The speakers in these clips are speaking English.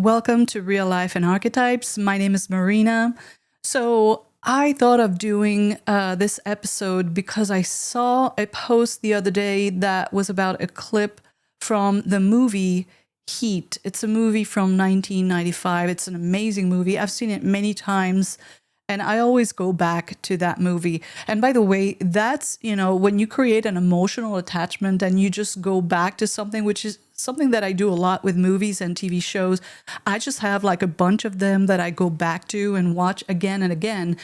Welcome to Real Life and Archetypes. My name is Marina. So I thought of doing this episode because I saw a post the other day that was about a clip from the movie Heat. It's a movie from 1995. It's an amazing movie. I've seen it many times. And I always go back to that movie. And by the way, that's, when you create an emotional attachment and you just go back to something, which is something that I do a lot with movies and TV shows. I just have like a bunch of them that I go back to and watch again and again.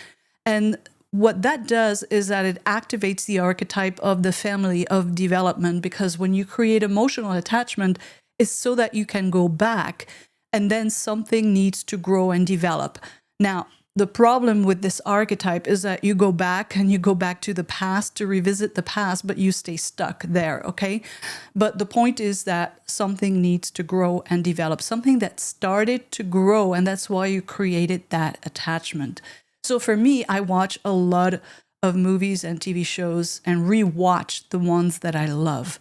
And what that does is that it activates the archetype of the family of development, because when you create emotional attachment, it's so that you can go back and then something needs to grow and develop. Now, the problem with this archetype is that you go back and you go back to the past to revisit the past, but you stay stuck there, okay? But the point is that something needs to grow and develop, something that started to grow, and that's why you created that attachment. So for me, I watch a lot of movies and TV shows and rewatch the ones that I love.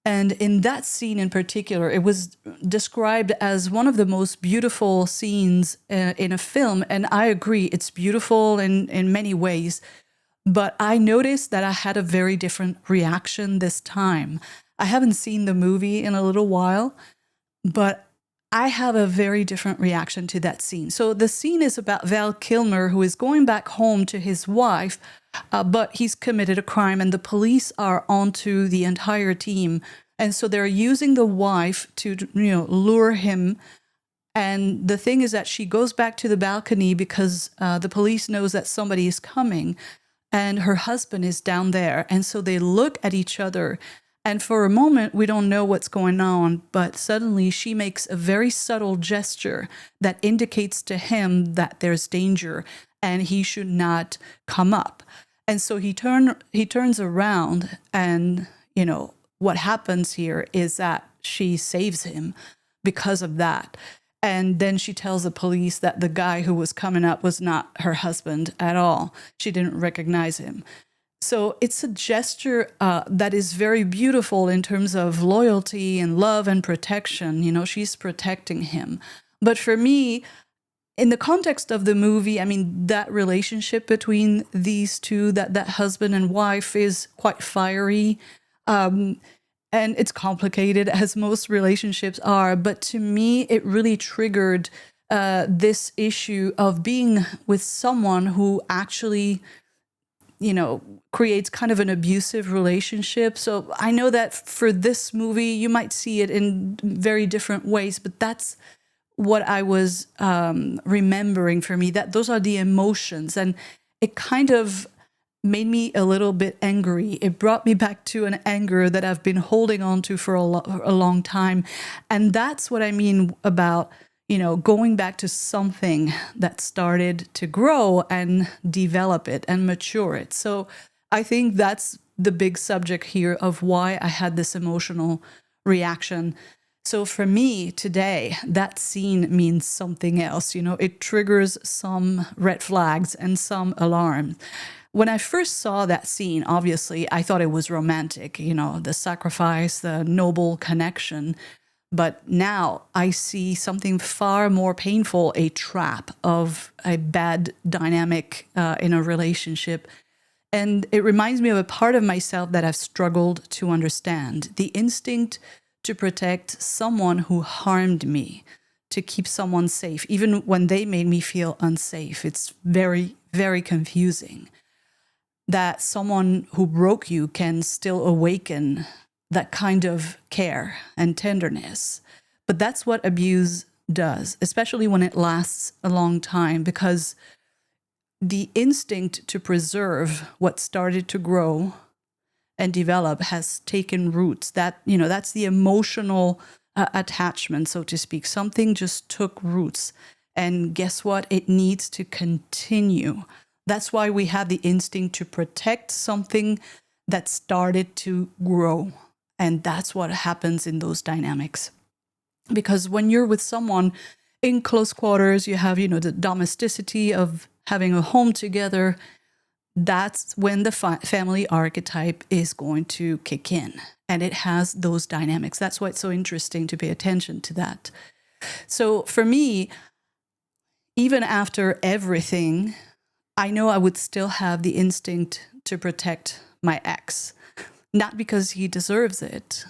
And in that scene in particular, it was described as one of the most beautiful scenes in a film. And I agree, it's beautiful in many ways. But I noticed that I had a very different reaction this time. I haven't seen the movie in a little while, but I have a very different reaction to that scene. So the scene is about Val Kilmer, who is going back home to his wife, but he's committed a crime and the police are onto the entire team. And so they're using the wife to, lure him. And the thing is that she goes back to the balcony because the police knows that somebody is coming and her husband is down there. And so they look at each other. And for a moment, we don't know what's going on, but suddenly she makes a very subtle gesture that indicates to him that there's danger and he should not come up. And so he turns around and, what happens here is that she saves him because of that. And then she tells the police that the guy who was coming up was not her husband at all. She didn't recognize him. So it's a gesture that is very beautiful in terms of loyalty and love and protection. She's protecting him. But for me, in the context of the movie, that relationship between these two, that husband and wife, is quite fiery. And it's complicated, as most relationships are. But to me, it really triggered this issue of being with someone who actually creates kind of an abusive relationship. So I know that for this movie, you might see it in very different ways, but that's what I was remembering for me, that those are the emotions. And it kind of made me a little bit angry. It brought me back to an anger that I've been holding on to for a long time. And that's what I mean about going back to something that started to grow and develop it and mature it. So I think that's the big subject here of why I had this emotional reaction. So for me today, that scene means something else. It triggers some red flags and some alarms. When I first saw that scene, obviously, I thought it was romantic, the sacrifice, the noble connection. But now I see something far more painful, a trap of a bad dynamic in a relationship. And it reminds me of a part of myself that I've struggled to understand, the instinct to protect someone who harmed me, to keep someone safe, even when they made me feel unsafe. It's very, very confusing that someone who broke you can still awaken that kind of care and tenderness. But that's what abuse does, especially when it lasts a long time, because the instinct to preserve what started to grow and develop has taken roots. That's the emotional attachment, so to speak. Something just took roots. And guess what? It needs to continue. That's why we have the instinct to protect something that started to grow. And that's what happens in those dynamics. Because when you're with someone in close quarters, you have, the domesticity of having a home together. That's when the family archetype is going to kick in. And it has those dynamics. That's why it's so interesting to pay attention to that. So for me, even after everything, I know I would still have the instinct to protect my ex. Not because he deserves it,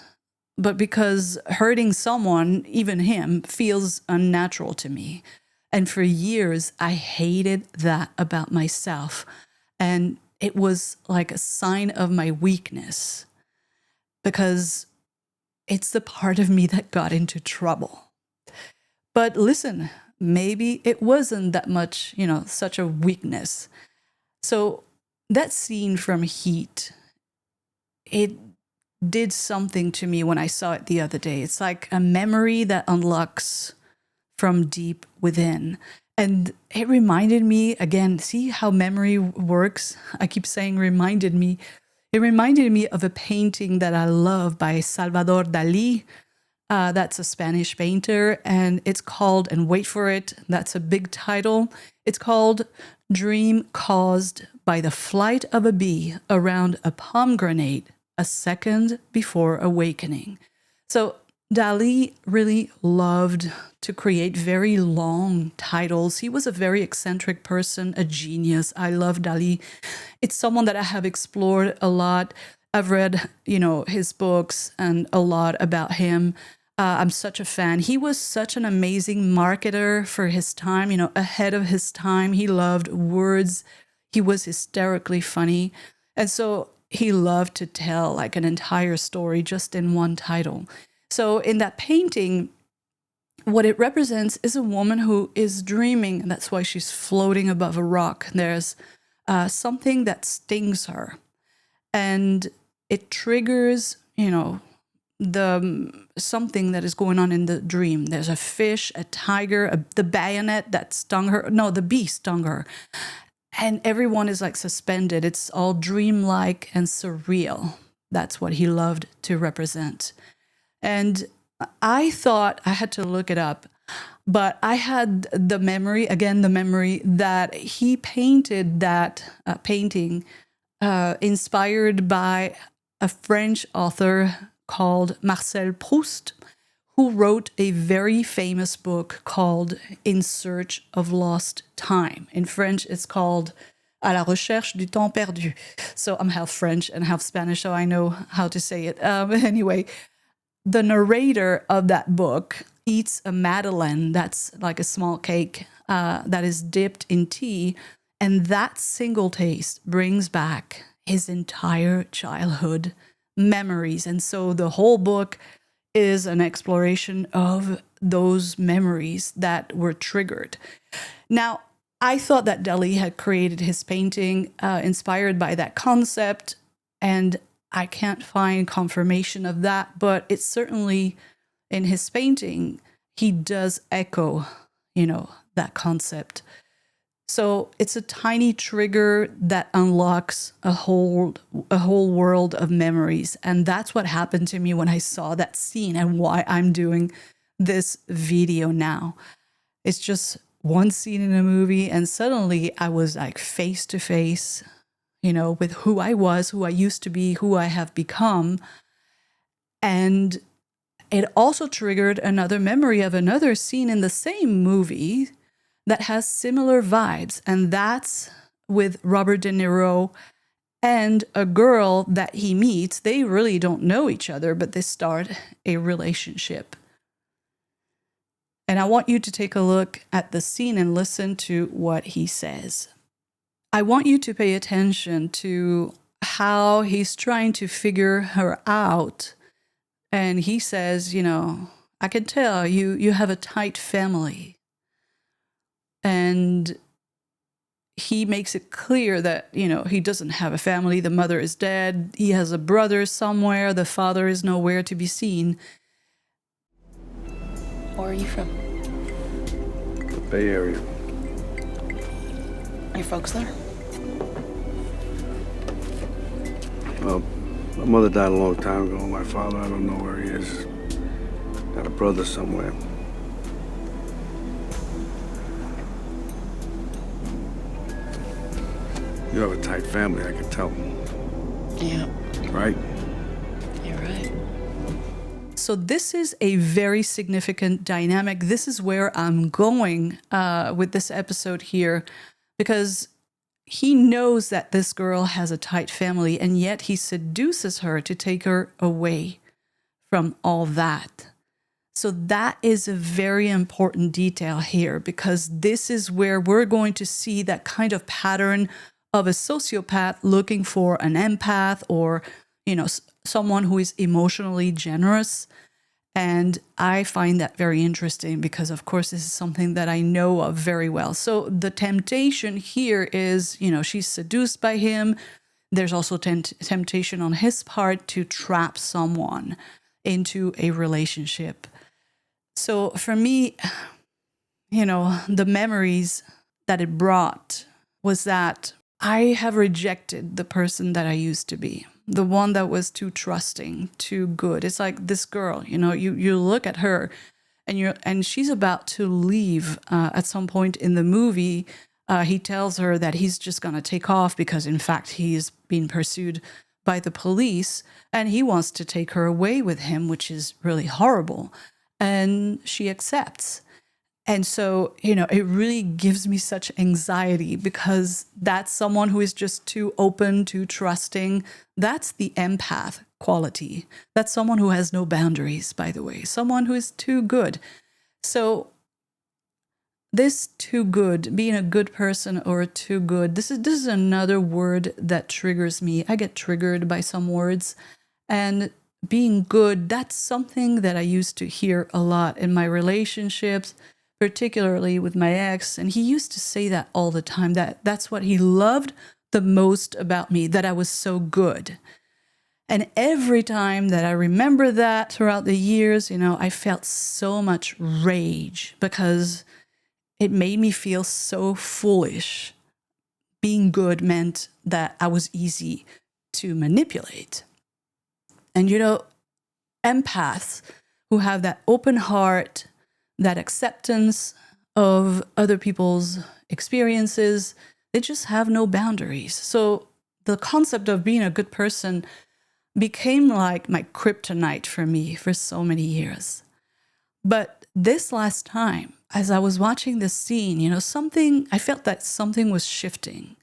but because hurting someone, even him, feels unnatural to me. And for years, I hated that about myself. And it was like a sign of my weakness because it's the part of me that got into trouble. But listen, maybe it wasn't that much, such a weakness. So that scene from Heat, it did something to me when I saw it the other day. It's like a memory that unlocks from deep within. And it reminded me, again, see how memory works? I keep saying reminded me. It reminded me of a painting that I love by Salvador Dali. That's a Spanish painter, and it's called, and wait for it, that's a big title. It's called Dream Caused by the Flight of a Bee Around a Pomegranate a Second Before Awakening. So Dali really loved to create very long titles. He was a very eccentric person, a genius. I love Dali. It's someone that I have explored a lot. I've read, his books and a lot about him. I'm such a fan. He was such an amazing marketer for his time, ahead of his time. He loved words. He was hysterically funny. And so he loved to tell like an entire story just in one title. So in that painting, what it represents is a woman who is dreaming, and that's why she's floating above a rock. There's something that stings her, and it triggers, the something that is going on in the dream. There's a fish, a tiger, the bayonet that stung her. No, the bee stung her. And everyone is like suspended. It's all dreamlike and surreal. That's what he loved to represent. And I thought, I had to look it up, but I had the memory that he painted that painting inspired by a French author called Marcel Proust, who wrote a very famous book called In Search of Lost Time. In French, it's called À la recherche du temps perdu. So I'm half French and half Spanish, so I know how to say it. Anyway, the narrator of that book eats a madeleine, that's like a small cake that is dipped in tea, and that single taste brings back his entire childhood memories. And so the whole book is an exploration of those memories that were triggered. Now, I thought that Dali had created his painting inspired by that concept, and I can't find confirmation of that, but it's certainly in his painting, he does echo, that concept. So it's a tiny trigger that unlocks a whole world of memories. And that's what happened to me when I saw that scene, and why I'm doing this video now. It's just one scene in a movie, and suddenly I was like face to face, with who I was, who I used to be, who I have become. And it also triggered another memory of another scene in the same movie that has similar vibes, and that's with Robert De Niro and a girl that he meets. They really don't know each other, but they start a relationship. And I want you to take a look at the scene and listen to what he says. I want you to pay attention to how he's trying to figure her out. And he says, I can tell you have a tight family. And he makes it clear that, he doesn't have a family. The mother is dead. He has a brother somewhere. The father is nowhere to be seen. Where are you from? The Bay Area. Your folks there? Well, my mother died a long time ago. My father, I don't know where he is. Got a brother somewhere. You have a tight family, I can tell. Yeah. Right? You're right. So this is a very significant dynamic. This is where I'm going with this episode here, because he knows that this girl has a tight family, and yet he seduces her to take her away from all that. So that is a very important detail here, because this is where we're going to see that kind of pattern of a sociopath looking for an empath, or, someone who is emotionally generous. And I find that very interesting because, of course, this is something that I know of very well. So the temptation here is, she's seduced by him. There's also temptation on his part to trap someone into a relationship. So for me, the memories that it brought was that I have rejected the person that I used to be, the one that was too trusting, too good. It's like this girl, you look at her and she's about to leave at some point in the movie. He tells her that he's just going to take off because, in fact, he's being pursued by the police and he wants to take her away with him, which is really horrible. And she accepts. And so, it really gives me such anxiety because that's someone who is just too open, too trusting. That's the empath quality. That's someone who has no boundaries, by the way, someone who is too good. So this too good, being a good person or too good, this is another word that triggers me. I get triggered by some words. And being good, that's something that I used to hear a lot in my relationships, particularly with my ex. And he used to say that all the time, that's what he loved the most about me, that I was so good. And every time that I remember that throughout the years, I felt so much rage because it made me feel so foolish. Being good meant that I was easy to manipulate. And empaths who have that open heart, that acceptance of other people's experiences, they just have no boundaries. So the concept of being a good person became like my kryptonite for me for so many years. But this last time, as I was watching this scene, I felt that something was shifting.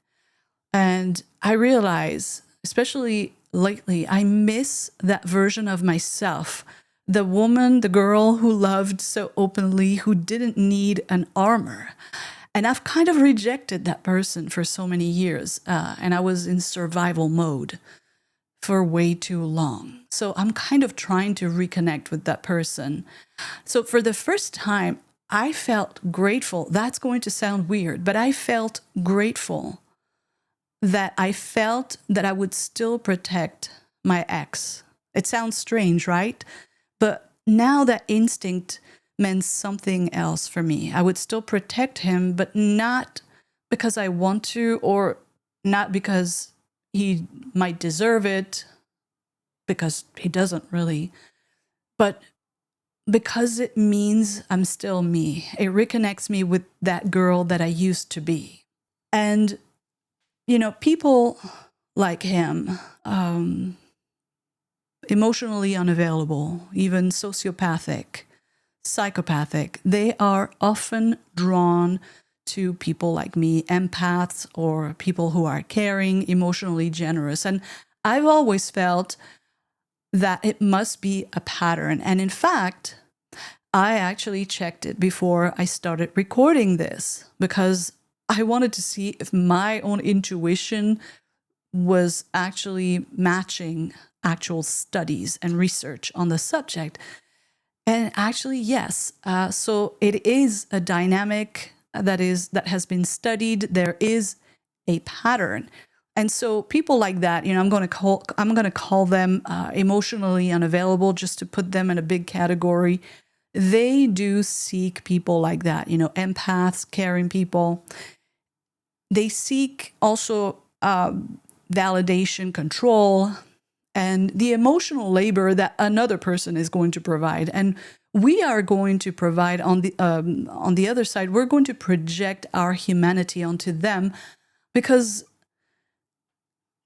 And I realized, especially lately, I miss that version of myself. The woman, the girl who loved so openly, who didn't need an armor. And I've kind of rejected that person for so many years. And I was in survival mode for way too long. So I'm kind of trying to reconnect with that person. So for the first time, I felt grateful. That's going to sound weird, but I felt grateful that I would still protect my ex. It sounds strange, right? But now that instinct meant something else for me. I would still protect him, but not because I want to, or not because he might deserve it, because he doesn't really, but because it means I'm still me. It reconnects me with that girl that I used to be. And, people like him, emotionally unavailable, even sociopathic, psychopathic, they are often drawn to people like me, empaths, or people who are caring, emotionally generous. And I've always felt that it must be a pattern. And in fact, I actually checked it before I started recording this because I wanted to see if my own intuition was actually matching actual studies and research on the subject. And actually, yes. So it is a dynamic that has been studied. There is a pattern. And so people like that, I'm going to call them emotionally unavailable, just to put them in a big category. They do seek people like that, empaths, caring people. They seek also validation, control, and the emotional labor that another person is going to provide. And we are going to provide on the other side, we're going to project our humanity onto them because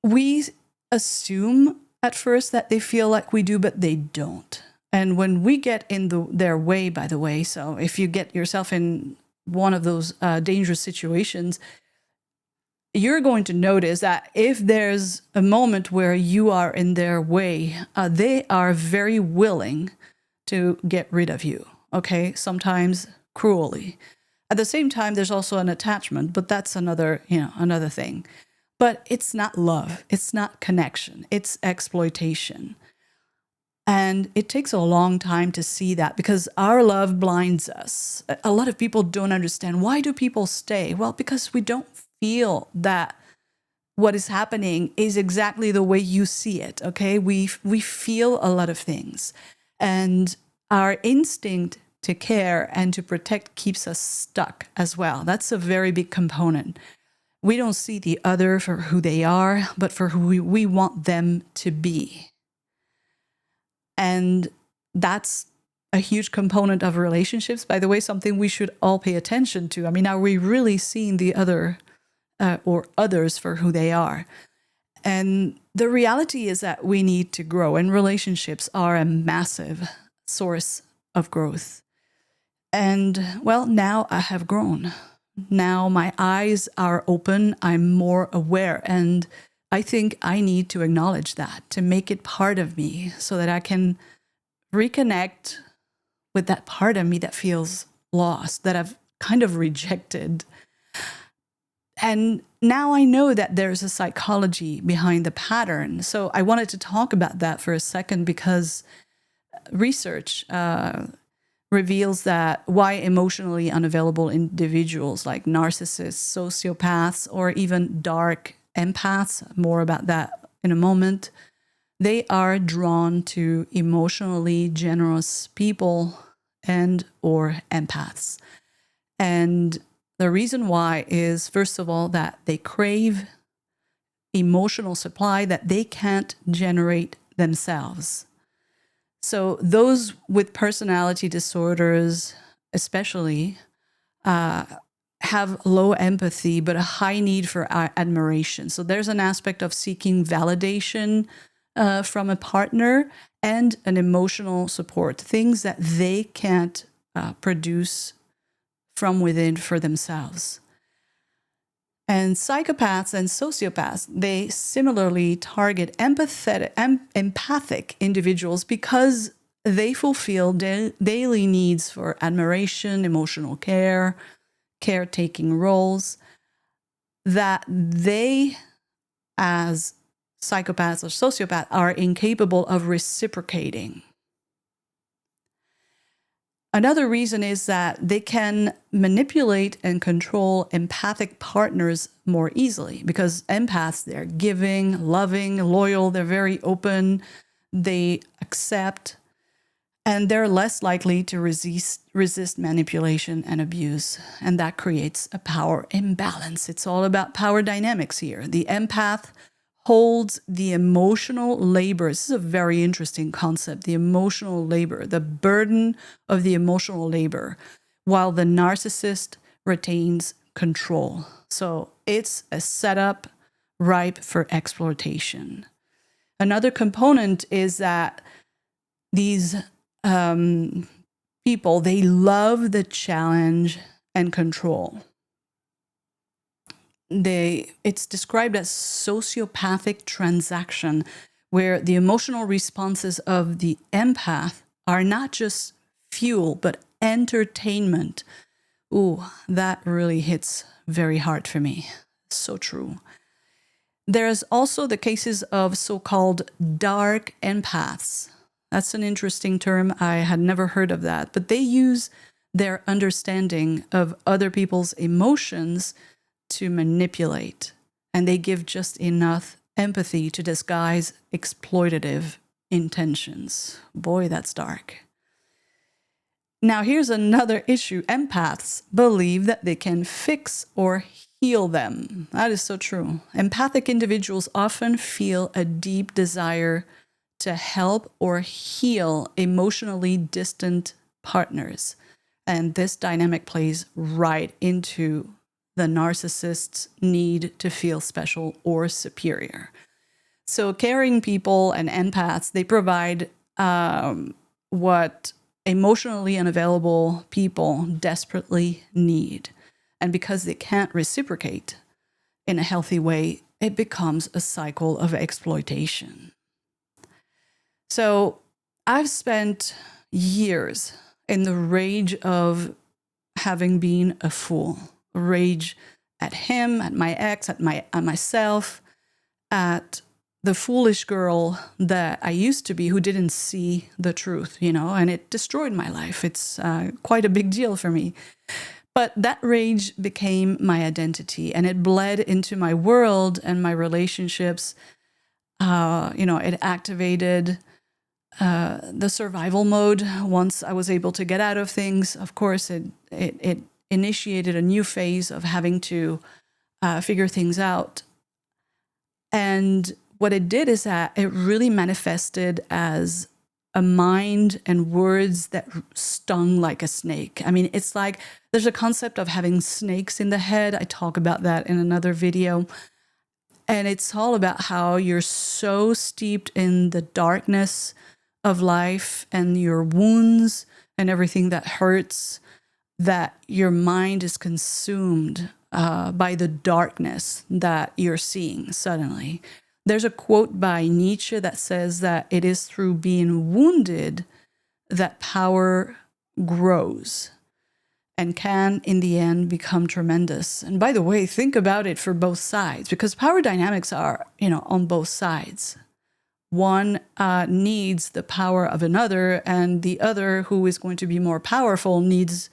we assume at first that they feel like we do, but they don't. And when we get in their way, by the way, so if you get yourself in one of those dangerous situations, you're going to notice that if there's a moment where you are in their way, they are very willing to get rid of you, okay? Sometimes cruelly. At the same time, there's also an attachment, but that's another thing. But it's not love. It's not connection. It's exploitation. And it takes a long time to see that because our love blinds us. A lot of people don't understand. Why do people stay? Well, because we don't feel that what is happening is exactly the way you see it, okay? We feel a lot of things. And our instinct to care and to protect keeps us stuck as well. That's a very big component. We don't see the other for who they are, but for who we want them to be. And that's a huge component of relationships. By the way, something we should all pay attention to. I mean, are we really seeing the other or others for who they are? And the reality is that we need to grow, and relationships are a massive source of growth. And well, now I have grown. Now my eyes are open. I'm more aware. And I think I need to acknowledge that, to make it part of me so that I can reconnect with that part of me that feels lost, that I've kind of rejected. And now I know that there's a psychology behind the pattern. So I wanted to talk about that for a second because research reveals that why emotionally unavailable individuals like narcissists, sociopaths, or even dark empaths, more about that in a moment, they are drawn to emotionally generous people and or empaths. And the reason why is, first of all, that they crave emotional supply that they can't generate themselves. So those with personality disorders, especially, have low empathy, but a high need for admiration. So there's an aspect of seeking validation from a partner and an emotional support, things that they can't produce from within for themselves. And psychopaths and sociopaths, they similarly target empathic individuals because they fulfill daily needs for admiration, emotional care, caretaking roles that they, as psychopaths or sociopaths, are incapable of reciprocating. Another reason is that they can manipulate and control empathic partners more easily because empaths, they're giving, loving, loyal, they're very open, they accept, and they're less likely to resist manipulation and abuse. And that creates a power imbalance. It's all about power dynamics here. The empath holds the emotional labor. This is a very interesting concept, the emotional labor, the burden of the emotional labor, while the narcissist retains control. So it's a setup ripe for exploitation. Another component is that these people, they love the challenge and control. It's described as sociopathic transaction, where the emotional responses of the empath are not just fuel, but entertainment. Ooh, that really hits very hard for me. So true. There's also the cases of so-called dark empaths. That's an interesting term. I had never heard of that, but they use their understanding of other people's emotions to manipulate, and they give just enough empathy to disguise exploitative intentions. Boy, that's dark. Now, here's another issue. Empaths believe that they can fix or heal them. That is so true. Empathic individuals often feel a deep desire to help or heal emotionally distant partners. And this dynamic plays right into the narcissist's need to feel special or superior. So caring people and empaths, they provide what emotionally unavailable people desperately need. And because they can't reciprocate in a healthy way, it becomes a cycle of exploitation. So I've spent years in the rage of having been a fool, rage at him, at my ex, at myself, at the foolish girl that I used to be who didn't see the truth, and it destroyed my life. It's quite a big deal for me. But that rage became my identity, and it bled into my world and my relationships. It activated the survival mode. Once I was able to get out of things, of course, it initiated a new phase of having to figure things out. And what it did is that it really manifested as a mind and words that stung like a snake. I mean, it's like there's a concept of having snakes in the head. I talk about that in another video. And it's all about how you're so steeped in the darkness of life and your wounds and everything that hurts that your mind is consumed by the darkness that you're seeing suddenly. There's a quote by Nietzsche that says that it is through being wounded that power grows and can, in the end, become tremendous. And by the way, think about it for both sides, because power dynamics are, on both sides. One needs the power of another, and the other, who is going to be more powerful, needs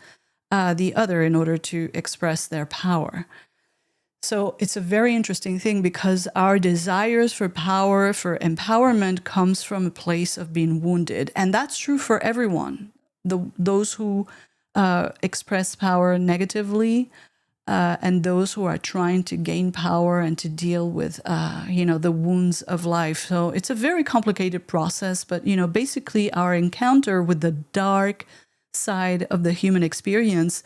the other in order to express their power. So it's a very interesting thing, because our desires for power, for empowerment, comes from a place of being wounded. And that's true for everyone. Those who express power negatively, and those who are trying to gain power and to deal with, the wounds of life. So it's a very complicated process, but, basically our encounter with the dark side of the human experience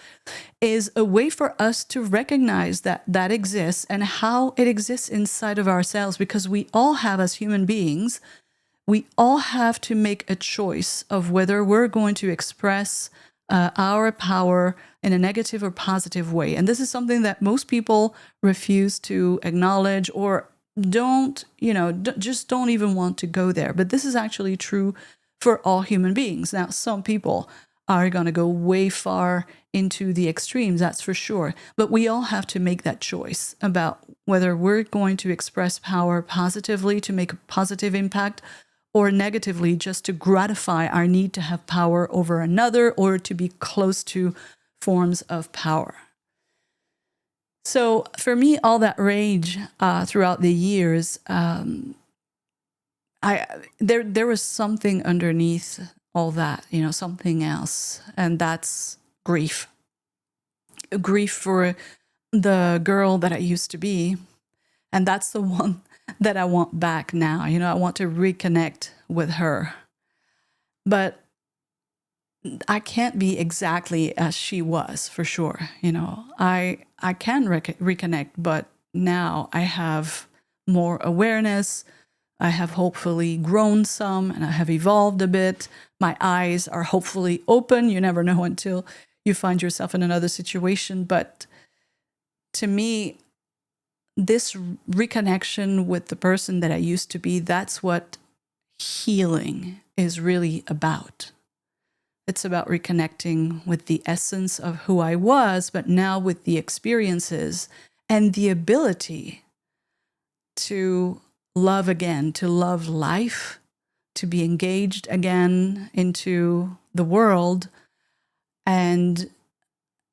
is a way for us to recognize that exists and how it exists inside of ourselves, because we all have, as human beings, we all have to make a choice of whether we're going to express our power in a negative or positive way. And this is something that most people refuse to acknowledge, or don't even want to go there. But this is actually true for all human beings. Now, some people are going to go way far into the extremes, that's for sure. But we all have to make that choice about whether we're going to express power positively to make a positive impact, or negatively just to gratify our need to have power over another, or to be close to forms of power. So for me, all that rage throughout the years, there was something underneath all that, something else, and that's grief. Grief for the girl that I used to be, and that's the one that I want back now. I want to reconnect with her. But I can't be exactly as she was, for sure. I can reconnect, but now I have more awareness. I have hopefully grown some, and I have evolved a bit. My eyes are hopefully open. You never know until you find yourself in another situation. But to me, this reconnection with the person that I used to be, that's what healing is really about. It's about reconnecting with the essence of who I was, but now with the experiences and the ability to love again, to love life, to be engaged again into the world. And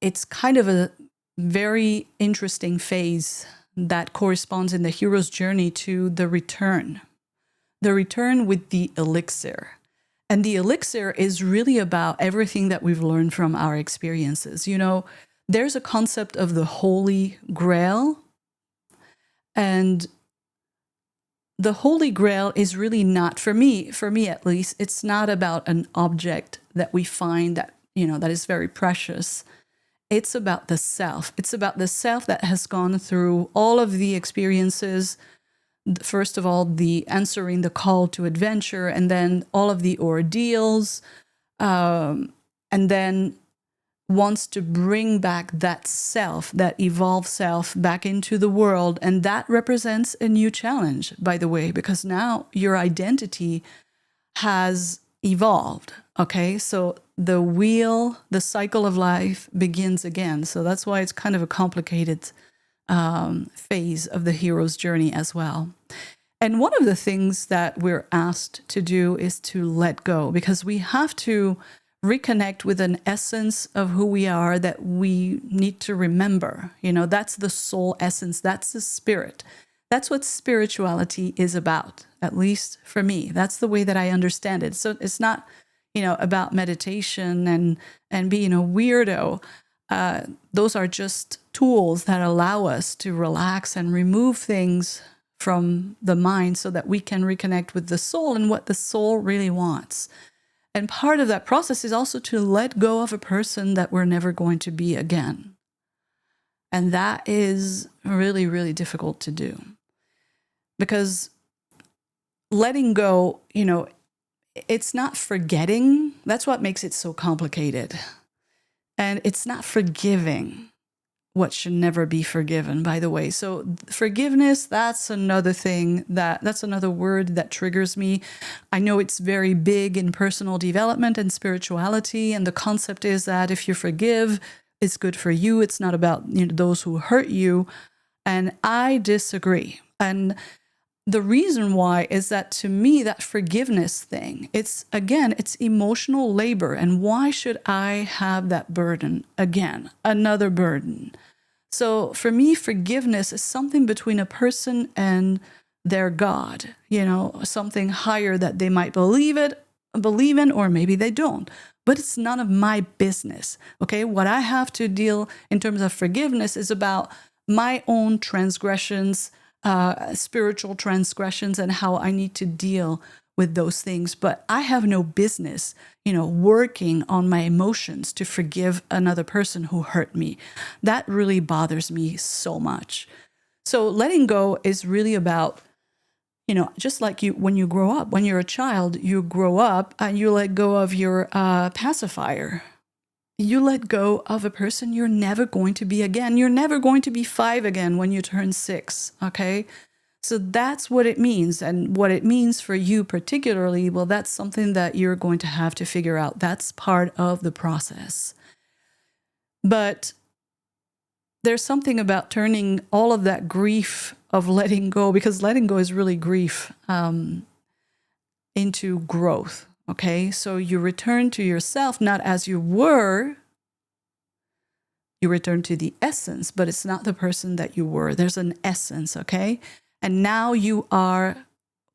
it's kind of a very interesting phase that corresponds in the hero's journey to the return with the elixir. And the elixir is really about everything that we've learned from our experiences. There's a concept of the Holy Grail, and the Holy Grail is really not, for me at least, it's not about an object that we find that, that is very precious. It's about the self. It's about the self that has gone through all of the experiences. First of all, the answering the call to adventure, and then all of the ordeals, and then wants to bring back that self, that evolved self, back into the world. And that represents a new challenge, by the way, because now your identity has evolved. Okay, so the wheel, the cycle of life begins again. So that's why it's kind of a complicated phase of the hero's journey as well. And one of the things that we're asked to do is to let go, because we have to reconnect with an essence of who we are that we need to remember. You know, that's the soul essence, that's the spirit. That's what spirituality is about, at least for me. That's the way that I understand it. So it's not, you know, about meditation and being a weirdo. Those are just tools that allow us to relax and remove things from the mind so that we can reconnect with the soul and what the soul really wants. And part of that process is also to let go of a person that we're never going to be again. And that is really, really difficult to do. Because letting go, you know, it's not forgetting. That's what makes it so complicated. And it's not forgiving what should never be forgiven, by the way. So forgiveness, that's another thing, that's another word that triggers me. I know it's very big in personal development and spirituality. And the concept is that if you forgive, it's good for you. It's not about, you know, those who hurt you. And I disagree. And the reason why is that, to me, that forgiveness thing, it's emotional labor. And why should I have that burden? Again, another burden. So for me, forgiveness is something between a person and their God, you know, something higher that they might believe in, or maybe they don't. But it's none of my business. Okay. What I have to deal in terms of forgiveness is about my own transgressions, spiritual transgressions, and how I need to deal with those things. But I have no business, you know, working on my emotions to forgive another person who hurt me. That really bothers me so much. So letting go is really about, you know, just like when you grow up, when you're a child, you grow up and you let go of your pacifier. You let go of a person you're never going to be again. You're never going to be 5 again when you turn 6, okay? So that's what it means. And what it means for you particularly, well, that's something that you're going to have to figure out. That's part of the process. But there's something about turning all of that grief of letting go, because letting go is really grief, into growth. Okay, so you return to yourself, not as you were. You return to the essence, but it's not the person that you were. There's an essence, okay? And now you are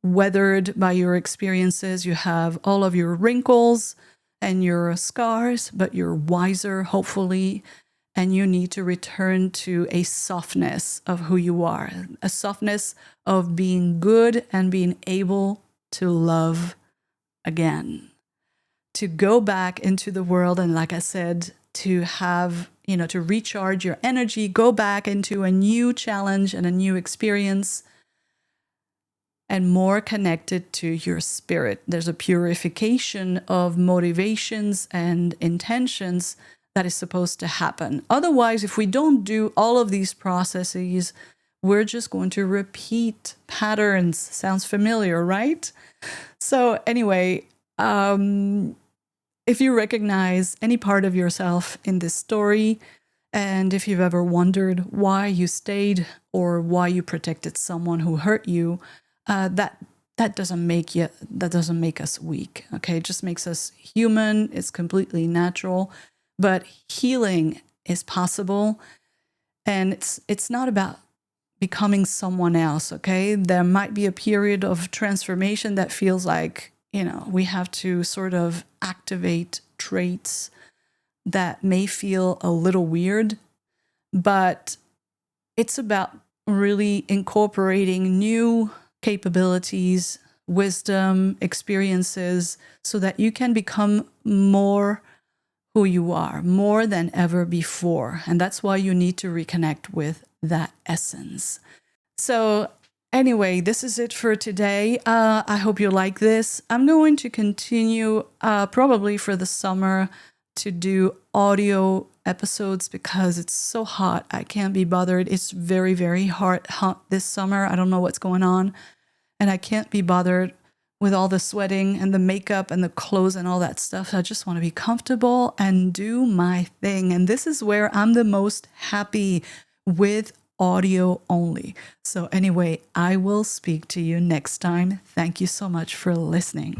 weathered by your experiences. You have all of your wrinkles and your scars, but you're wiser, hopefully. And you need to return to a softness of who you are, a softness of being good and being able to love again, to go back into the world. And like I said, to have, you know, to recharge your energy, go back into a new challenge and a new experience, and more connected to your spirit. There's a purification of motivations and intentions that is supposed to happen. Otherwise, if we don't do all of these processes, we're just going to repeat patterns. Sounds familiar, right? So anyway, if you recognize any part of yourself in this story, and if you've ever wondered why you stayed or why you protected someone who hurt you, that doesn't make us weak. Okay, it just makes us human. It's completely natural, but healing is possible, and it's not about becoming someone else. Okay, there might be a period of transformation that feels like, you know, we have to sort of activate traits that may feel a little weird, but it's about really incorporating new capabilities, wisdom, experiences, so that you can become more who you are, more than ever before. And that's why you need to reconnect with that essence. So Anyway, this is it for today. I hope you like this. I'm going to continue probably for the summer to do audio episodes because it's so hot. I can't be bothered. It's very, very hot this summer. I don't know what's going on. And I can't be bothered with all the sweating and the makeup and the clothes and all that stuff. I just want to be comfortable and do my thing. And this is where I'm the most happy, with audio only. So anyway, I will speak to you next time. Thank you so much for listening.